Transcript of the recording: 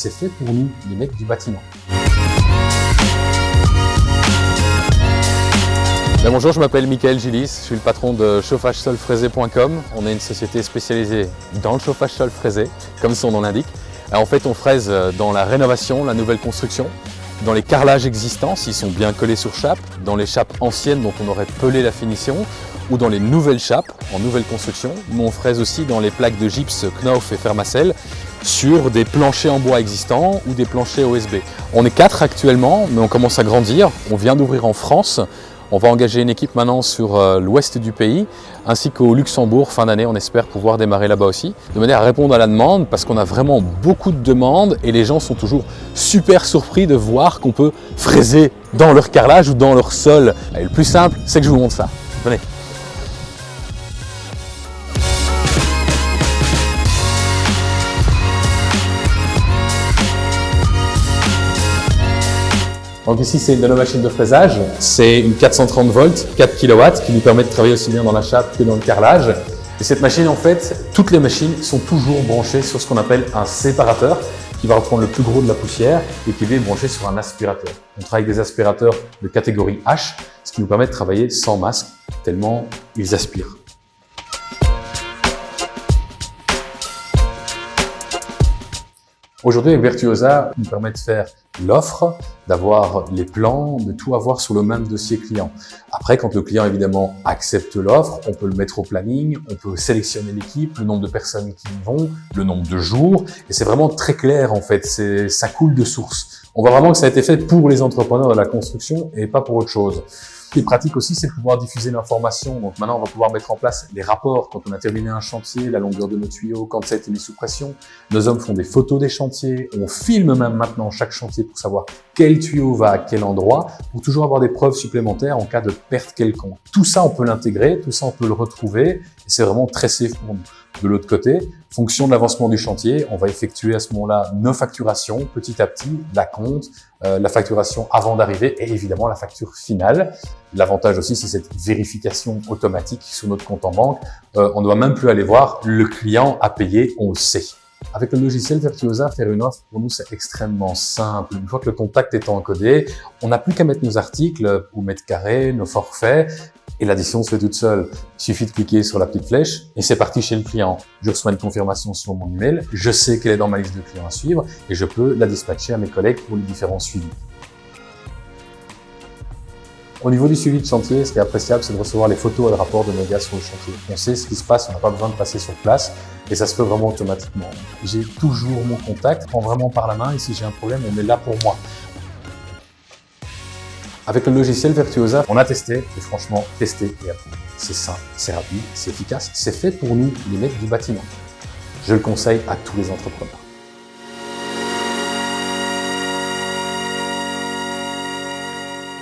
c'est fait pour nous, les mecs du bâtiment. Bonjour, je m'appelle Michael Gillis, je suis le patron de chauffagesolfraisé.com. On est une société spécialisée dans le chauffage sol fraisé, comme son nom l'indique. En fait, on fraise dans la rénovation, la nouvelle construction, dans les carrelages existants, s'ils sont bien collés sur chape, dans les chapes anciennes dont on aurait pelé la finition, ou dans les nouvelles chapes, en nouvelle construction. Mais on fraise aussi dans les plaques de gypse Knauf et Fermacell, sur des planchers en bois existants ou des planchers OSB. On est 4 actuellement, mais on commence à grandir. On vient d'ouvrir en France. On va engager une équipe maintenant sur l'ouest du pays, ainsi qu'au Luxembourg. Fin d'année, on espère pouvoir démarrer là-bas aussi, de manière à répondre à la demande, parce qu'on a vraiment beaucoup de demandes et les gens sont toujours super surpris de voir qu'on peut fraiser dans leur carrelage ou dans leur sol. Et le plus simple, c'est que je vous montre ça. Venez. Donc ici, c'est une de nos machines de fraisage. C'est une 430 volts, 4 kW, qui nous permet de travailler aussi bien dans la chape que dans le carrelage. Et cette machine, en fait, toutes les machines sont toujours branchées sur ce qu'on appelle un séparateur, qui va reprendre le plus gros de la poussière et qui est branché sur un aspirateur. On travaille avec des aspirateurs de catégorie H, ce qui nous permet de travailler sans masque, tellement ils aspirent. Aujourd'hui, avec Virtuosa, nous permet de faire l'offre, d'avoir les plans, de tout avoir sur le même dossier client. Après, quand le client évidemment accepte l'offre, on peut le mettre au planning, on peut sélectionner l'équipe, le nombre de personnes qui y vont, le nombre de jours, et c'est vraiment très clair en fait, ça coule de source. On voit vraiment que ça a été fait pour les entrepreneurs de la construction et pas pour autre chose. Ce qui est pratique aussi, c'est de pouvoir diffuser l'information. Donc maintenant, on va pouvoir mettre en place les rapports quand on a terminé un chantier, la longueur de nos tuyaux, quand ça a été mis sous pression. Nos hommes font des photos des chantiers. On filme même maintenant chaque chantier pour savoir quel tuyau va à quel endroit, pour toujours avoir des preuves supplémentaires en cas de perte quelconque. Tout ça, on peut l'intégrer, tout ça, on peut le retrouver, et c'est vraiment très safe pour nous. De l'autre côté, fonction de l'avancement du chantier, on va effectuer à ce moment-là nos facturations petit à petit, l'acompte, la facturation avant d'arriver et évidemment la facture finale. L'avantage aussi, c'est cette vérification automatique sur notre compte en banque. On ne doit même plus aller voir, le client a payé, on le sait. Avec le logiciel Virtuosa, faire une offre, pour nous, c'est extrêmement simple. Une fois que le contact est encodé, on n'a plus qu'à mettre nos articles au mètre carré, nos forfaits, et l'addition se fait toute seule. Il suffit de cliquer sur la petite flèche et c'est parti chez le client. Je reçois une confirmation sur mon email, je sais qu'elle est dans ma liste de clients à suivre et je peux la dispatcher à mes collègues pour les différents suivis. Au niveau du suivi de chantier, ce qui est appréciable, c'est de recevoir les photos et le rapport de nos gars sur le chantier. On sait ce qui se passe, on n'a pas besoin de passer sur place et ça se fait vraiment automatiquement. J'ai toujours mon contact, je prends vraiment par la main et si j'ai un problème, on est là pour moi. Avec le logiciel Virtuosa, on a testé et franchement, testé et approuvé. C'est simple, c'est rapide, c'est efficace, c'est fait pour nous, les mecs du bâtiment. Je le conseille à tous les entrepreneurs.